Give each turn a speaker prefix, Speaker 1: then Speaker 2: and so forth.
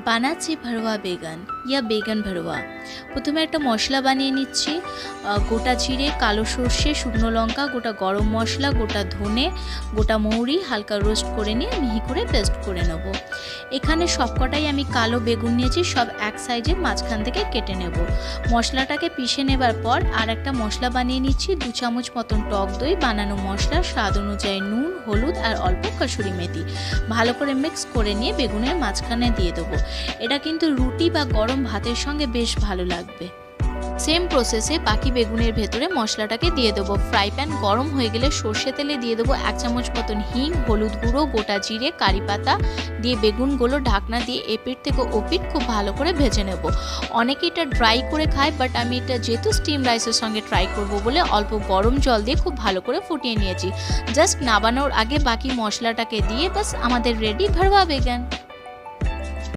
Speaker 1: বানাচ্ছি ভরোয়া বেগুন ইয়া বেগুন ভরোয়া। প্রথমে একটা মশলা বানিয়ে নিচ্ছি। গোটা জিরে, কালো সর্ষে, শুকনো লঙ্কা, গোটা গরম মশলা, গোটা ধনে, গোটা মৌরি হালকা রোস্ট করে নিয়ে মিহি করে পেস্ট করে নেব। এখানে সবকটাই আমি কালো বেগুন নিয়েছি, সব এক সাইজে মাঝখান থেকে কেটে নেব। মশলাটাকে পিষে নেবার পর আর একটা মশলা বানিয়ে নিচ্ছি। 2 চামচ মতন টক দই, বানানো মশলা, স্বাদ অনুযায়ী নুন, হলুদ আর অল্প কসুরি মেথি ভালো করে মিক্স করে নিয়ে বেগুনের মাঝখানে দিয়ে দেবো। এটা কিন্তু রুটি বা গরম ভাতের সঙ্গে বেশ ভালো লাগবে। সেম প্রসেসে বাকি বেগুনের ভেতরে মশলাটাকে দিয়ে দেবো। ফ্রাই প্যান গরম হয়ে গেলে সর্ষে তেলে দিয়ে দেবো 1 চামচ মতন হিং, হলুদ গুঁড়ো, গোটা জিরে, কারি পাতা দিয়ে বেগুনগুলো ঢাকনা দিয়ে এপিঠ থেকে ওপিঠ খুব ভালো করে ভেজে নেব। অনেকে এটা ড্রাই করে খায়, বাট আমি এটা যেহেতু স্টিম রাইসের সঙ্গে ট্রাই করব বলে অল্প গরম জল দিয়ে খুব ভালো করে ফুটিয়ে নিয়েছি। জাস্ট নাবানোর আগে বাকি মশলাটাকে দিয়ে বাস আমাদের রেডি ভরোয়া বেগুন।